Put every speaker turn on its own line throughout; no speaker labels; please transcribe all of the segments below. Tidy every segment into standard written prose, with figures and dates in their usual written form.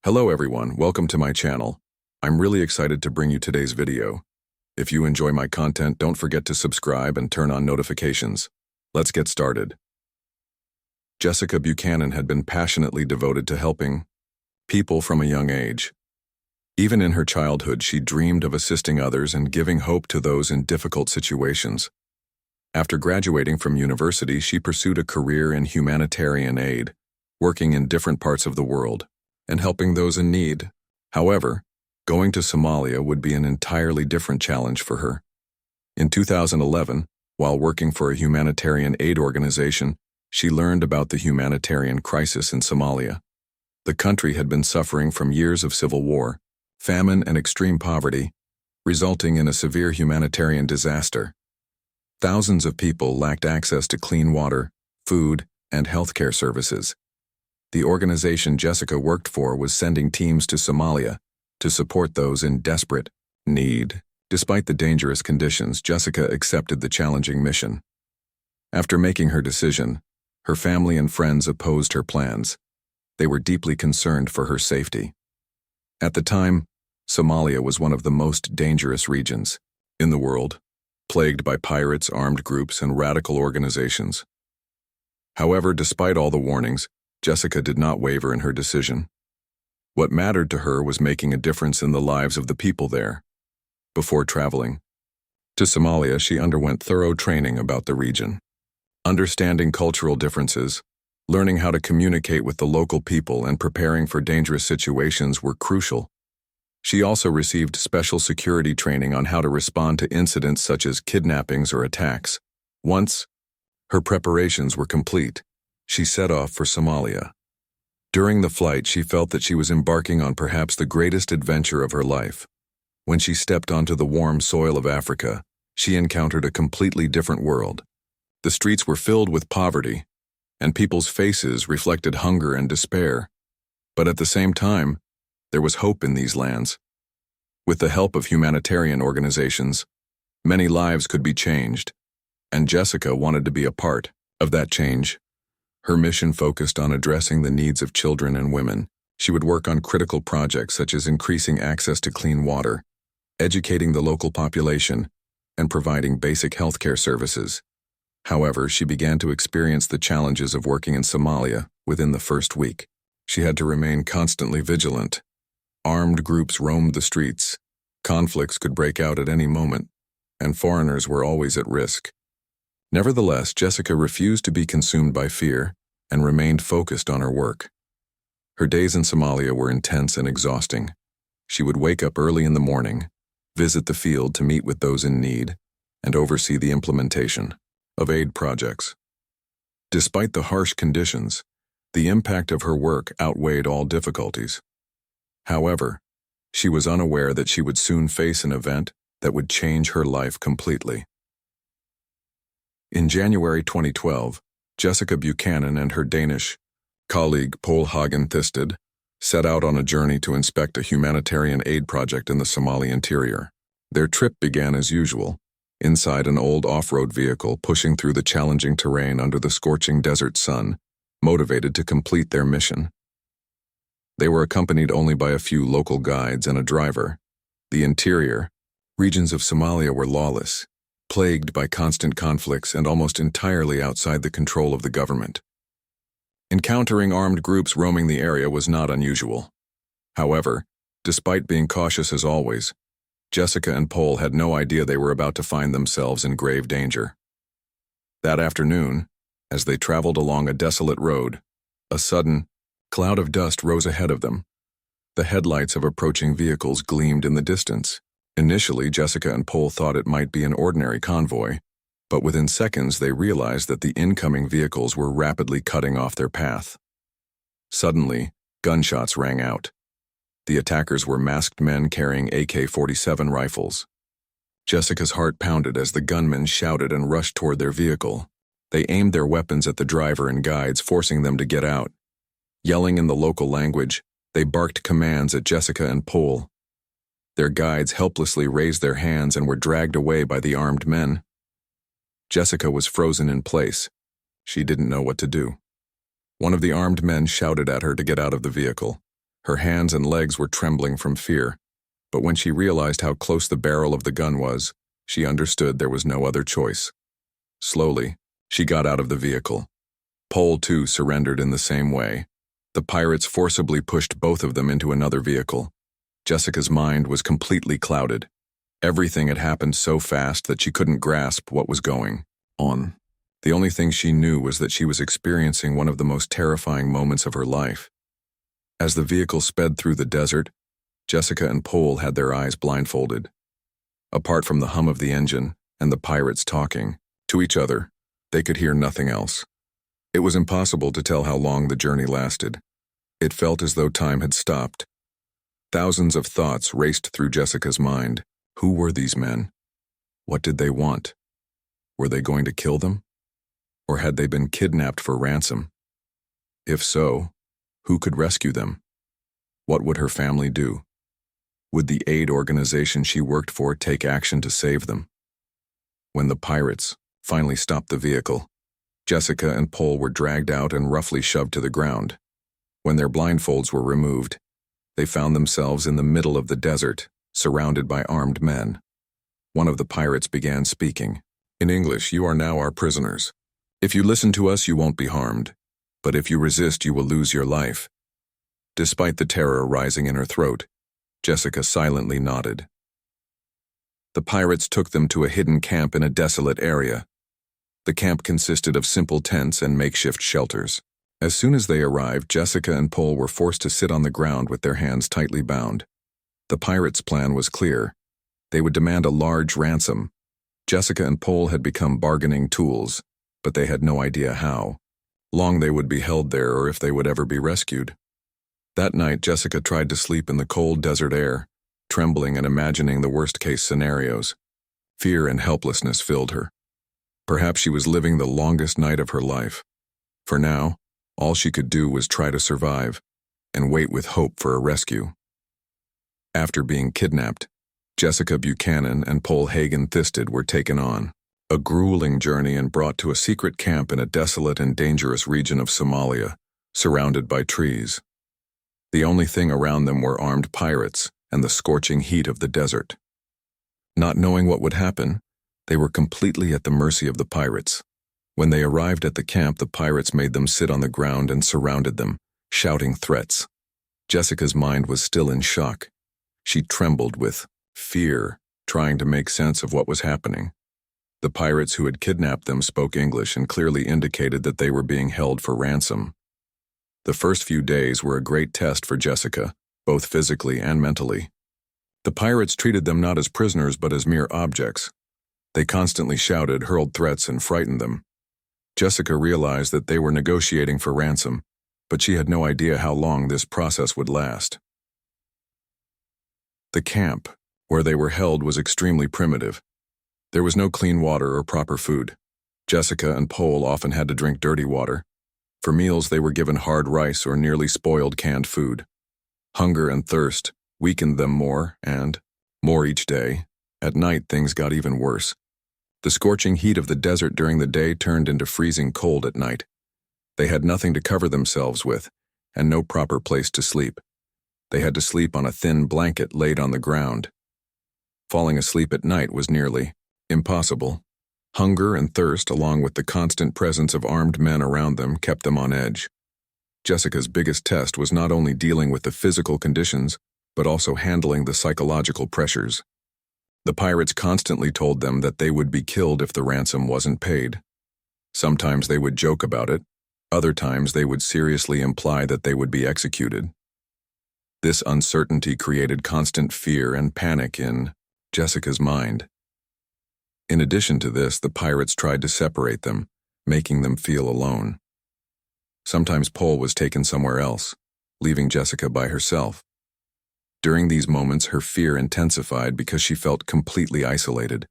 Hello everyone, welcome to my channel. I'm really excited to bring you today's video. If you enjoy my content, don't forget to subscribe and turn on notifications. Let's get started. Jessica Buchanan had been passionately devoted to helping people from a young age. Even in her childhood, she dreamed of assisting others and giving hope to those in difficult situations. After graduating from university, she pursued a career in humanitarian aid, working in different parts of the world and helping those in need. However, going to Somalia would be an entirely different challenge for her. In 2011, while working for a humanitarian aid organization, she learned about the humanitarian crisis in Somalia. The country had been suffering from years of civil war, famine, and extreme poverty, resulting in a severe humanitarian disaster. Thousands of people lacked access to clean water, food, and healthcare services. The organization Jessica worked for was sending teams to Somalia to support those in desperate need. Despite the dangerous conditions, Jessica accepted the challenging mission. After making her decision, her family and friends opposed her plans. They were deeply concerned for her safety. At the time, Somalia was one of the most dangerous regions in the world, plagued by pirates, armed groups, and radical organizations. However, despite all the warnings, Jessica did not waver in her decision. What mattered to her was making a difference in the lives of the people there. Before traveling to Somalia, she underwent thorough training about the region. Understanding cultural differences, learning how to communicate with the local people, and preparing for dangerous situations were crucial. She also received special security training on how to respond to incidents such as kidnappings or attacks. Once her preparations were complete, she set off for Somalia. During the flight, she felt that she was embarking on perhaps the greatest adventure of her life. When she stepped onto the warm soil of Africa, she encountered a completely different world. The streets were filled with poverty, and people's faces reflected hunger and despair. But at the same time, there was hope in these lands. With the help of humanitarian organizations, many lives could be changed, and Jessica wanted to be a part of that change. Her mission focused on addressing the needs of children and women. She would work on critical projects such as increasing access to clean water, educating the local population, and providing basic healthcare services. However, she began to experience the challenges of working in Somalia within the first week. She had to remain constantly vigilant. Armed groups roamed the streets, conflicts could break out at any moment, and foreigners were always at risk. Nevertheless, Jessica refused to be consumed by fear and remained focused on her work. Her days in Somalia were intense and exhausting. She would wake up early in the morning, visit the field to meet with those in need, and oversee the implementation of aid projects. Despite the harsh conditions, the impact of her work outweighed all difficulties. However, she was unaware that she would soon face an event that would change her life completely. In January 2012, Jessica Buchanan and her Danish colleague Paul Hagen Thisted set out on a journey to inspect a humanitarian aid project in the Somali interior. Their trip began as usual, inside an old off-road vehicle pushing through the challenging terrain under the scorching desert sun, motivated to complete their mission. They were accompanied only by a few local guides and a driver. The interior regions of Somalia were lawless, plagued by constant conflicts and almost entirely outside the control of the government. Encountering armed groups roaming the area was not unusual. However, despite being cautious as always, Jessica and Paul had no idea they were about to find themselves in grave danger. That afternoon, as they traveled along a desolate road, a sudden cloud of dust rose ahead of them. The headlights of approaching vehicles gleamed in the distance. Initially, Jessica and Paul thought it might be an ordinary convoy, but within seconds they realized that the incoming vehicles were rapidly cutting off their path. Suddenly, gunshots rang out. The attackers were masked men carrying AK-47 rifles. Jessica's heart pounded as the gunmen shouted and rushed toward their vehicle. They aimed their weapons at the driver and guides, forcing them to get out. Yelling in the local language, they barked commands at Jessica and Paul. Their guides helplessly raised their hands and were dragged away by the armed men. Jessica was frozen in place. She didn't know what to do. One of the armed men shouted at her to get out of the vehicle. Her hands and legs were trembling from fear, but when she realized how close the barrel of the gun was, she understood there was no other choice. Slowly, she got out of the vehicle. Pole, too, surrendered in the same way. The pirates forcibly pushed both of them into another vehicle. Jessica's mind was completely clouded. Everything had happened so fast that she couldn't grasp what was going on. The only thing she knew was that she was experiencing one of the most terrifying moments of her life. As the vehicle sped through the desert, Jessica and Pole had their eyes blindfolded. Apart from the hum of the engine and the pirates talking to each other, they could hear nothing else. It was impossible to tell how long the journey lasted. It felt as though time had stopped. Thousands of thoughts raced through Jessica's mind. Who were these men? What did they want? Were they going to kill them? Or had they been kidnapped for ransom? If so, who could rescue them? What would her family do? Would the aid organization she worked for take action to save them? When the pirates finally stopped the vehicle, Jessica and Pole were dragged out and roughly shoved to the ground. When their blindfolds were removed, they found themselves in the middle of the desert, surrounded by armed men. One of the pirates began speaking. In English, "You are now our prisoners. If you listen to us, you won't be harmed. But if you resist, you will lose your life." Despite the terror rising in her throat, Jessica silently nodded. The pirates took them to a hidden camp in a desolate area. The camp consisted of simple tents and makeshift shelters. As soon as they arrived, Jessica and Pole were forced to sit on the ground with their hands tightly bound. The pirates' plan was clear. They would demand a large ransom. Jessica and Pole had become bargaining tools, but they had no idea how long they would be held there or if they would ever be rescued. That night, Jessica tried to sleep in the cold desert air, trembling and imagining the worst-case scenarios. Fear and helplessness filled her. Perhaps she was living the longest night of her life. For now, all she could do was try to survive and wait with hope for a rescue. After being kidnapped, Jessica Buchanan and Pole Hagen-Thisted were taken on a grueling journey and brought to a secret camp in a desolate and dangerous region of Somalia, surrounded by trees. The only thing around them were armed pirates and the scorching heat of the desert. Not knowing what would happen, they were completely at the mercy of the pirates. When they arrived at the camp, the pirates made them sit on the ground and surrounded them, shouting threats. Jessica's mind was still in shock. She trembled with fear, trying to make sense of what was happening. The pirates who had kidnapped them spoke English and clearly indicated that they were being held for ransom. The first few days were a great test for Jessica, both physically and mentally. The pirates treated them not as prisoners but as mere objects. They constantly shouted, hurled threats, and frightened them. Jessica realized that they were negotiating for ransom, but she had no idea how long this process would last. The camp, where they were held, was extremely primitive. There was no clean water or proper food. Jessica and Pole often had to drink dirty water. For meals, they were given hard rice or nearly spoiled canned food. Hunger and thirst weakened them more and more each day. At night, things got even worse. The scorching heat of the desert during the day turned into freezing cold at night. They had nothing to cover themselves with, and no proper place to sleep. They had to sleep on a thin blanket laid on the ground. Falling asleep at night was nearly impossible. Hunger and thirst, along with the constant presence of armed men around them, kept them on edge. Jessica's biggest test was not only dealing with the physical conditions, but also handling the psychological pressures. The pirates constantly told them that they would be killed if the ransom wasn't paid. Sometimes they would joke about it. Other times they would seriously imply that they would be executed. This uncertainty created constant fear and panic in Jessica's mind. In addition to this, the pirates tried to separate them, making them feel alone. Sometimes Pole was taken somewhere else, leaving Jessica by herself. During these moments, her fear intensified because she felt completely isolated.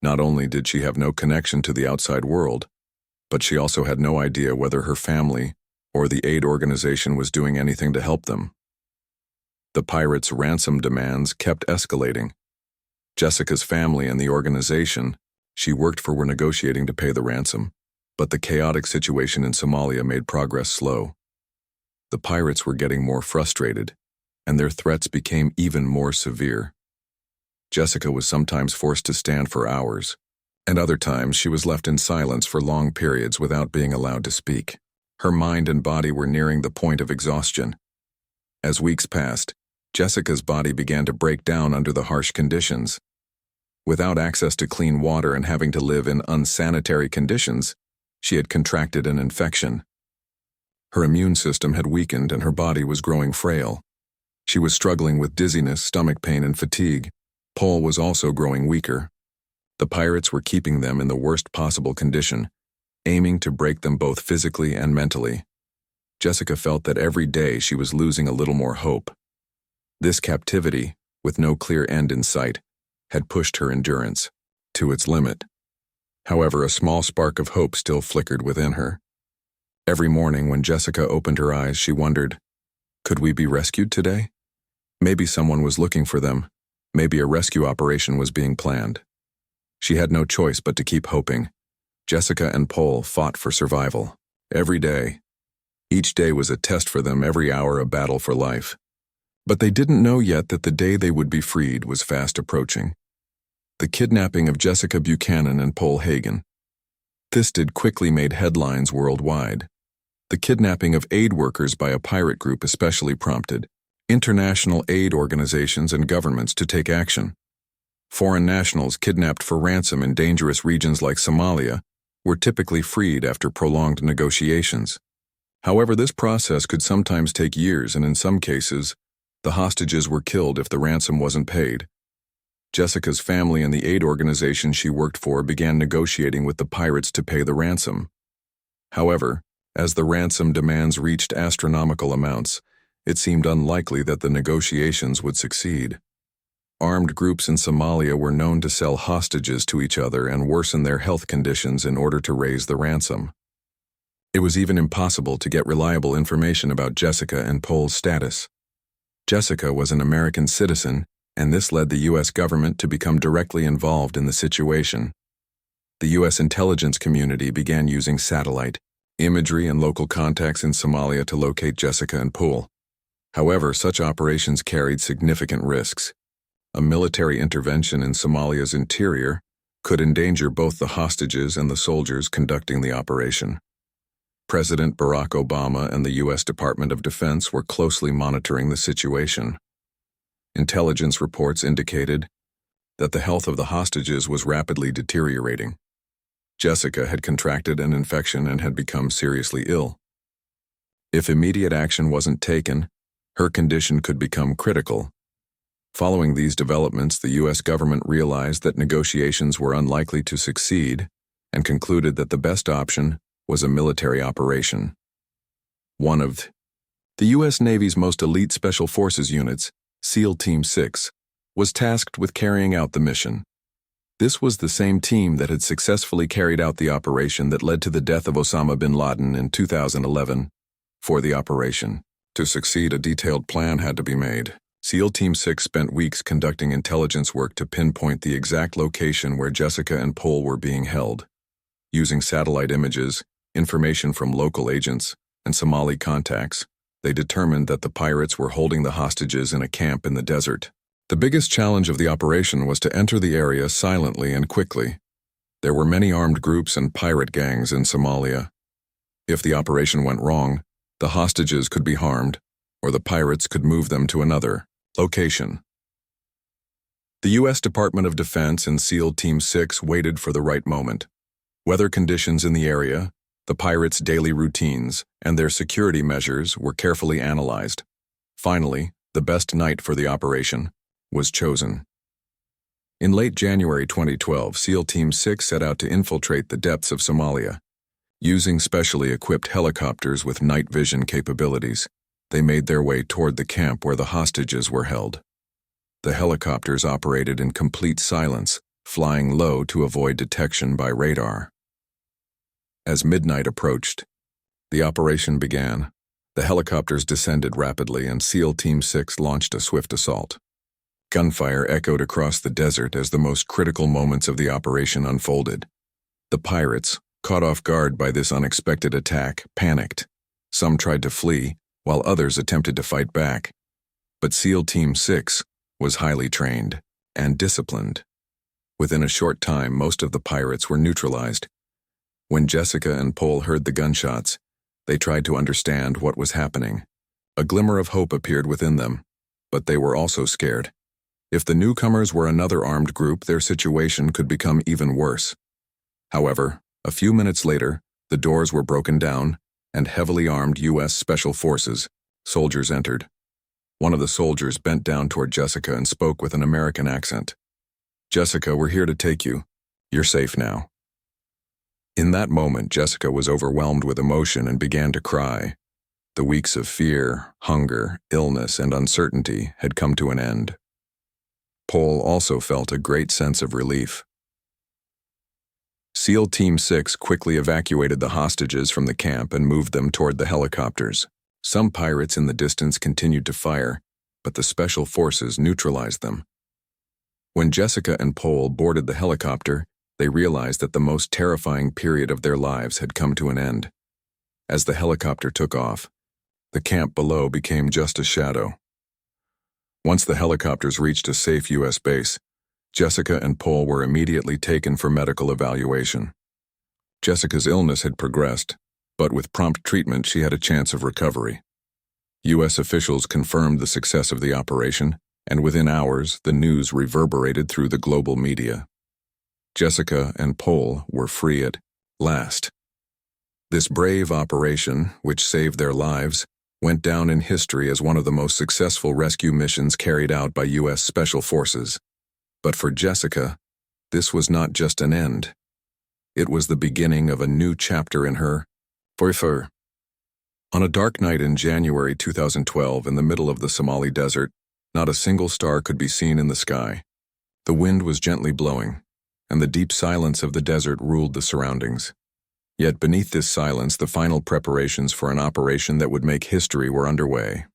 Not only did she have no connection to the outside world, but she also had no idea whether her family or the aid organization was doing anything to help them. The pirates' ransom demands kept escalating. Jessica's family and the organization she worked for were negotiating to pay the ransom, but the chaotic situation in Somalia made progress slow. The pirates were getting more frustrated, and their threats became even more severe. Jessica was sometimes forced to stand for hours, and other times she was left in silence for long periods without being allowed to speak. Her mind and body were nearing the point of exhaustion. As weeks passed, Jessica's body began to break down under the harsh conditions. Without access to clean water and having to live in unsanitary conditions, she had contracted an infection. Her immune system had weakened and her body was growing frail. She was struggling with dizziness, stomach pain, and fatigue. Paul was also growing weaker. The pirates were keeping them in the worst possible condition, aiming to break them both physically and mentally. Jessica felt that every day she was losing a little more hope. This captivity, with no clear end in sight, had pushed her endurance to its limit. However, a small spark of hope still flickered within her. Every morning when Jessica opened her eyes, she wondered, could we be rescued today? Maybe someone was looking for them. Maybe a rescue operation was being planned. She had no choice but to keep hoping. Jessica and Paul fought for survival. Every day. Each day was a test for them, every hour a battle for life. But they didn't know yet that the day they would be freed was fast approaching. The kidnapping of Jessica Buchanan and Paul Hagen. This quickly made headlines worldwide. The kidnapping of aid workers by a pirate group especially prompted international aid organizations and governments to take action. Foreign nationals kidnapped for ransom in dangerous regions like Somalia were typically freed after prolonged negotiations. However, this process could sometimes take years, and in some cases, the hostages were killed if the ransom wasn't paid. Jessica's family and the aid organization she worked for began negotiating with the pirates to pay the ransom. However, as the ransom demands reached astronomical amounts, it seemed unlikely that the negotiations would succeed. Armed groups in Somalia were known to sell hostages to each other and worsen their health conditions in order to raise the ransom. It was even impossible to get reliable information about Jessica and Paul's status. Jessica was an American citizen, and this led the U.S. government to become directly involved in the situation. The U.S. intelligence community began using satellite imagery and local contacts in Somalia to locate Jessica and Paul. However, such operations carried significant risks. A military intervention in Somalia's interior could endanger both the hostages and the soldiers conducting the operation. President Barack Obama and the U.S. Department of Defense were closely monitoring the situation. Intelligence reports indicated that the health of the hostages was rapidly deteriorating. Jessica had contracted an infection and had become seriously ill. If immediate action wasn't taken, her condition could become critical. Following these developments, the U.S. government realized that negotiations were unlikely to succeed and concluded that the best option was a military operation. One of the U.S. Navy's most elite Special Forces units, SEAL Team 6, was tasked with carrying out the mission. This was the same team that had successfully carried out the operation that led to the death of Osama bin Laden in 2011. For the operation to succeed, a detailed plan had to be made. SEAL Team 6 spent weeks conducting intelligence work to pinpoint the exact location where Jessica and Paul were being held. Using satellite images, information from local agents, and Somali contacts, they determined that the pirates were holding the hostages in a camp in the desert. The biggest challenge of the operation was to enter the area silently and quickly. There were many armed groups and pirate gangs in Somalia. If the operation went wrong, the hostages could be harmed, or the pirates could move them to another location. The U.S. Department of Defense and SEAL Team 6 waited for the right moment. Weather conditions in the area, the pirates' daily routines, and their security measures were carefully analyzed. Finally, the best night for the operation was chosen. In late January 2012, SEAL Team 6 set out to infiltrate the depths of Somalia. Using specially equipped helicopters with night vision capabilities, they made their way toward the camp where the hostages were held. The helicopters operated in complete silence, flying low to avoid detection by radar. As midnight approached, the operation began. The helicopters descended rapidly and SEAL Team 6 launched a swift assault. Gunfire echoed across the desert as the most critical moments of the operation unfolded. The pirates, caught off guard by this unexpected attack, panicked. Some tried to flee, while others attempted to fight back. But SEAL Team 6 was highly trained and disciplined. Within a short time, most of the pirates were neutralized. When Jessica and Paul heard the gunshots, they tried to understand what was happening. A glimmer of hope appeared within them, but they were also scared. If the newcomers were another armed group, their situation could become even worse. However, a few minutes later, the doors were broken down, and heavily armed U.S. Special Forces soldiers entered. One of the soldiers bent down toward Jessica and spoke with an American accent. "Jessica, we're here to take you. You're safe now." In that moment, Jessica was overwhelmed with emotion and began to cry. The weeks of fear, hunger, illness, and uncertainty had come to an end. Paul also felt a great sense of relief. SEAL Team 6 quickly evacuated the hostages from the camp and moved them toward the helicopters. Some pirates in the distance continued to fire, but the special forces neutralized them. When Jessica and Paul boarded the helicopter, they realized that the most terrifying period of their lives had come to an end. As the helicopter took off, the camp below became just a shadow. Once the helicopters reached a safe U.S. base, Jessica and Paul were immediately taken for medical evaluation. Jessica's illness had progressed, but with prompt treatment she had a chance of recovery. U.S. officials confirmed the success of the operation, and within hours the news reverberated through the global media. Jessica and Paul were free at last. This brave operation, which saved their lives, went down in history as one of the most successful rescue missions carried out by U.S. Special Forces. But for Jessica, this was not just an end. It was the beginning of a new chapter in her life. On a dark night in January 2012, in the middle of the Somali desert, not a single star could be seen in the sky. The wind was gently blowing, and the deep silence of the desert ruled the surroundings. Yet beneath this silence, the final preparations for an operation that would make history were underway.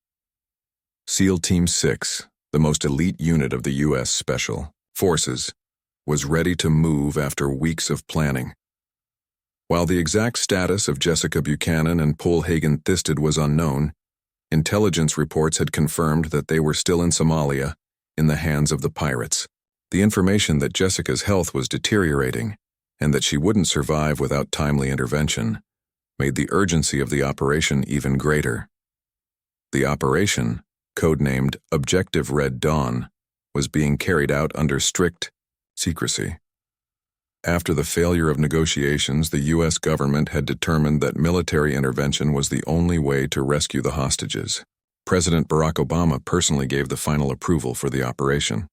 SEAL Team 6, the most elite unit of the U.S. Special Forces, was ready to move after weeks of planning. While the exact status of Jessica Buchanan and Paul Hagen-Thisted was unknown, intelligence reports had confirmed that they were still in Somalia, in the hands of the pirates. The information that Jessica's health was deteriorating, and that she wouldn't survive without timely intervention, made the urgency of the operation even greater. The operation, codenamed Objective Red Dawn, was being carried out under strict secrecy. After the failure of negotiations, the U.S. government had determined that military intervention was the only way to rescue the hostages. President Barack Obama personally gave the final approval for the operation.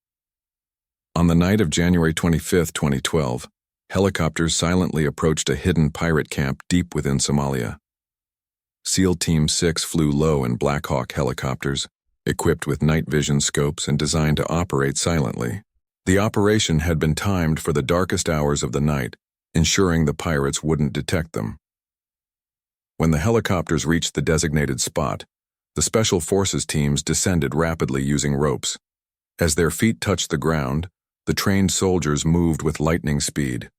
On the night of January 25, 2012, helicopters silently approached a hidden pirate camp deep within Somalia. SEAL Team 6 flew low in Black Hawk helicopters, equipped with night vision scopes and designed to operate silently. The operation had been timed for the darkest hours of the night, ensuring the pirates wouldn't detect them. When the helicopters reached the designated spot, the Special Forces teams descended rapidly using ropes. As their feet touched the ground, the trained soldiers moved with lightning speed.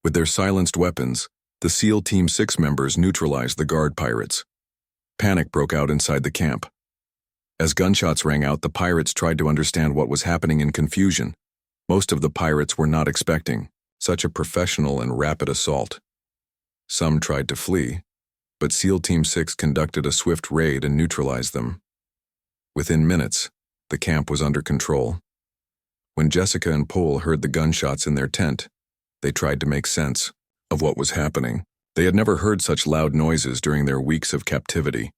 With their silenced weapons, the SEAL Team 6 members neutralized the guard pirates. Panic broke out inside the camp. As gunshots rang out, the pirates tried to understand what was happening in confusion. Most of the pirates were not expecting such a professional and rapid assault. Some tried to flee, but SEAL Team 6 conducted a swift raid and neutralized them. Within minutes, the camp was under control. When Jessica and Paul heard the gunshots in their tent, they tried to make sense of what was happening. They had never heard such loud noises during their weeks of captivity.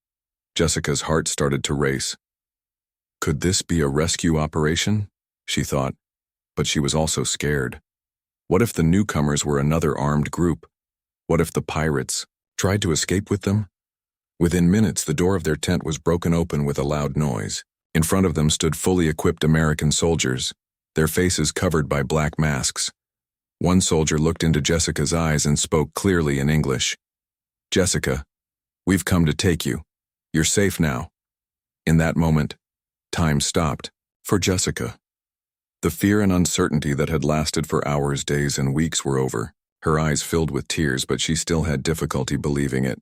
Jessica's heart started to race. Could this be a rescue operation? She thought, but she was also scared. What if the newcomers were another armed group? What if the pirates tried to escape with them? Within minutes, the door of their tent was broken open with a loud noise. In front of them stood fully equipped American soldiers, their faces covered by black masks. One soldier looked into Jessica's eyes and spoke clearly in English. "Jessica, we've come to take you. You're safe now." In that moment, time stopped for Jessica. The fear and uncertainty that had lasted for hours, days, and weeks were over. Her eyes filled with tears, but she still had difficulty believing it.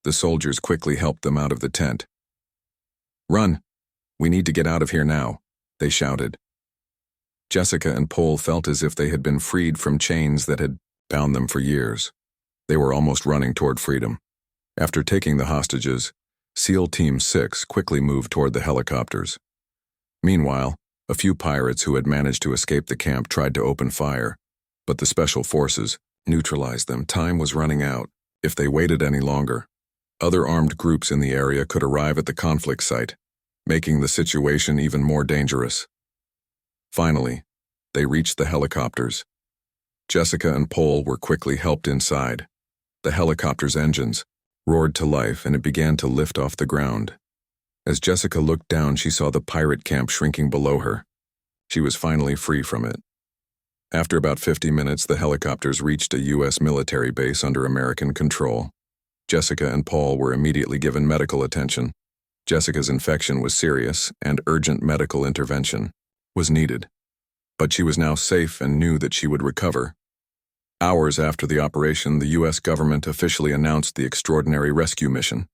The soldiers quickly helped them out of the tent, "Run! We need to get out of here now," they shouted. Jessica and Paul felt as if they had been freed from chains that had bound them for years. They were almost running toward freedom. After taking the hostages, SEAL Team 6 quickly moved toward the helicopters. Meanwhile, a few pirates who had managed to escape the camp tried to open fire, but the special forces neutralized them. Time was running out. If they waited any longer, other armed groups in the area could arrive at the conflict site, making the situation even more dangerous. Finally, they reached the helicopters. Jessica and Paul were quickly helped inside. The helicopter's engines roared to life and it began to lift off the ground. As Jessica looked down, she saw the pirate camp shrinking below her. She was finally free from it. After about 50 minutes, the helicopters reached a U.S. military base under American control. Jessica and Paul were immediately given medical attention. Jessica's infection was serious and urgent medical intervention was needed. But she was now safe and knew that she would recover. Hours after the operation, the U.S. government officially announced the extraordinary rescue mission.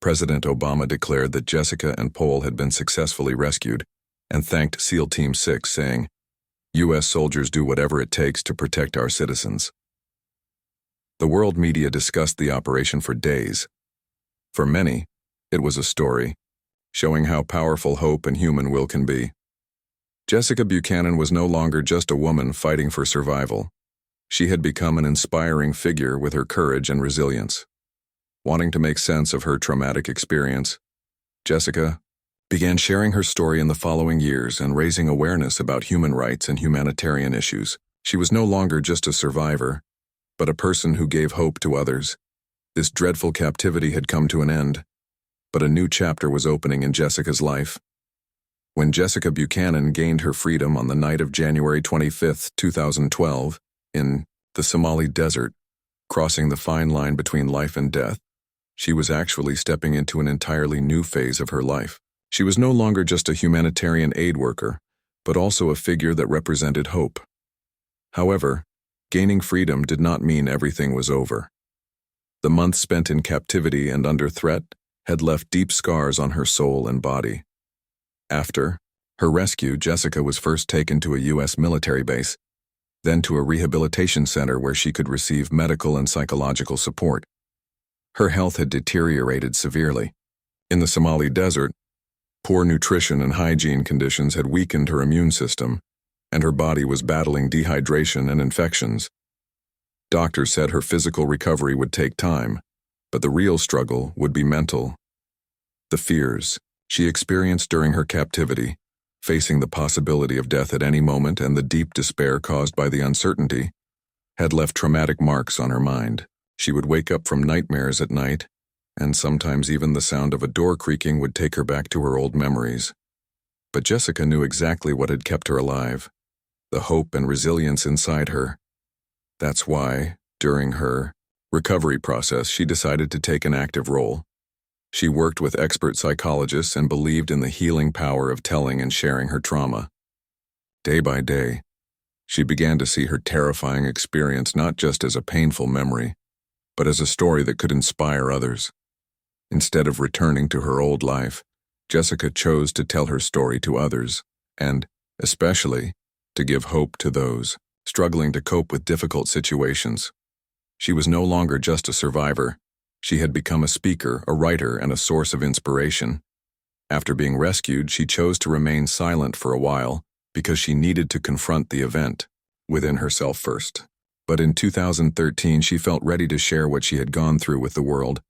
President Obama declared that Jessica and Paul had been successfully rescued and thanked SEAL Team 6, saying, "U.S. soldiers do whatever it takes to protect our citizens." The world media discussed the operation for days. For many, it was a story, showing how powerful hope and human will can be. Jessica Buchanan was no longer just a woman fighting for survival. She had become an inspiring figure with her courage and resilience. Wanting to make sense of her traumatic experience, Jessica began sharing her story in the following years and raising awareness about human rights and humanitarian issues. She was no longer just a survivor, but a person who gave hope to others. This dreadful captivity had come to an end, but a new chapter was opening in Jessica's life. When Jessica Buchanan gained her freedom on the night of January 25, 2012, in the Somali desert, crossing the fine line between life and death, she was actually stepping into an entirely new phase of her life. She was no longer just a humanitarian aid worker, but also a figure that represented hope. However, gaining freedom did not mean everything was over. The months spent in captivity and under threat had left deep scars on her soul and body. After her rescue, Jessica was first taken to a U.S. military base, then to a rehabilitation center where she could receive medical and psychological support. Her health had deteriorated severely. In the Somali desert, poor nutrition and hygiene conditions had weakened her immune system, and her body was battling dehydration and infections. Doctors said her physical recovery would take time, but the real struggle would be mental. The fears she experienced during her captivity, facing the possibility of death at any moment and the deep despair caused by the uncertainty, had left traumatic marks on her mind. She would wake up from nightmares at night, and sometimes even the sound of a door creaking would take her back to her old memories. But Jessica knew exactly what had kept her alive, the hope and resilience inside her. That's why, during her recovery process, she decided to take an active role. She worked with expert psychologists and believed in the healing power of telling and sharing her trauma. Day by day, she began to see her terrifying experience not just as a painful memory, but as a story that could inspire others. Instead of returning to her old life, Jessica chose to tell her story to others, and, especially, to give hope to those struggling to cope with difficult situations. She was no longer just a survivor. She had become a speaker, a writer, and a source of inspiration. After being rescued, she chose to remain silent for a while because she needed to confront the event within herself first. But in 2013, she felt ready to share what she had gone through with the world,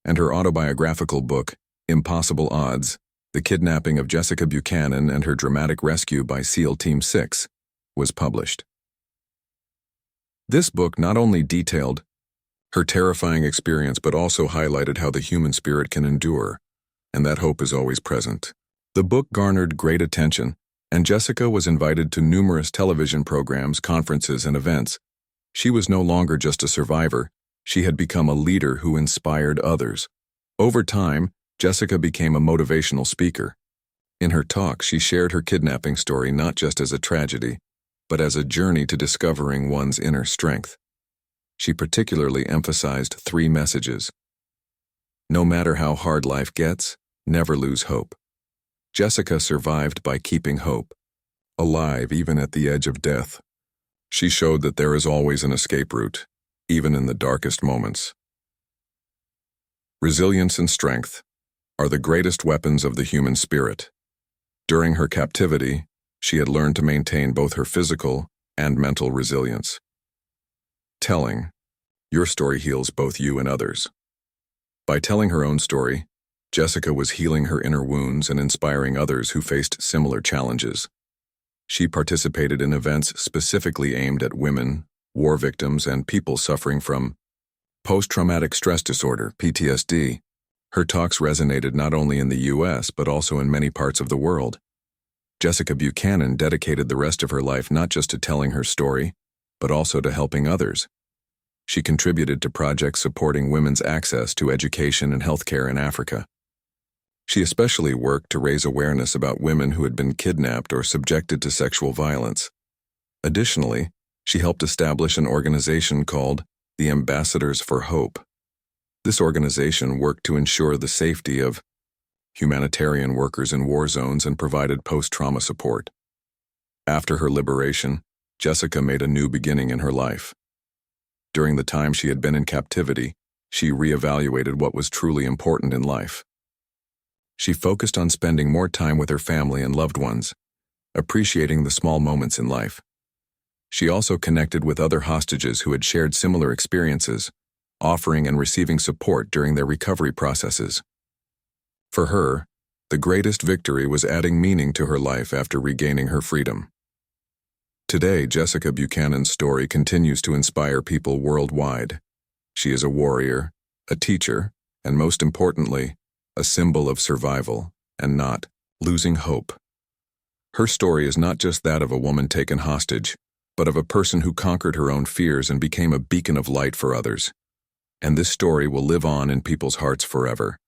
and her autobiographical book, Impossible Odds: The Kidnapping of Jessica Buchanan and Her Dramatic Rescue by SEAL Team 6, was published. This book not only detailed her terrifying experience but also highlighted how the human spirit can endure, and that hope is always present. The book garnered great attention, and Jessica was invited to numerous television programs, conferences, and events. She was no longer just a survivor. She had become a leader who inspired others. Over time, Jessica became a motivational speaker. In her talk, she shared her kidnapping story not just as a tragedy, but as a journey to discovering one's inner strength. She particularly emphasized 3 messages. No matter how hard life gets, Never lose hope. Jessica survived by keeping hope alive even at the edge of death. She showed that there is always an escape route, even in the darkest moments. Resilience and strength are the greatest weapons of the human spirit. During her captivity, she had learned to maintain both her physical and mental resilience. Telling, your story heals both you and others. By telling her own story, Jessica was healing her inner wounds and inspiring others who faced similar challenges. She participated in events specifically aimed at women, war victims, and people suffering from post-traumatic stress disorder, PTSD. Her talks resonated not only in the US but also in many parts of the world. Jessica Buchanan dedicated the rest of her life not just to telling her story, but also to helping others. She contributed to projects supporting women's access to education and healthcare in Africa. She especially worked to raise awareness about women who had been kidnapped or subjected to sexual violence. Additionally, she helped establish an organization called the Ambassadors for Hope. This organization worked to ensure the safety of humanitarian workers in war zones and provided post-trauma support. After her liberation, Jessica made a new beginning in her life. During the time she had been in captivity, she reevaluated what was truly important in life. She focused on spending more time with her family and loved ones, appreciating the small moments in life. She also connected with other hostages who had shared similar experiences, offering and receiving support during their recovery processes. For her, the greatest victory was adding meaning to her life after regaining her freedom. Today, Jessica Buchanan's story continues to inspire people worldwide. She is a warrior, a teacher, and most importantly, a symbol of survival and not losing hope. Her story is not just that of a woman taken hostage, but of a person who conquered her own fears and became a beacon of light for others. And this story will live on in people's hearts forever.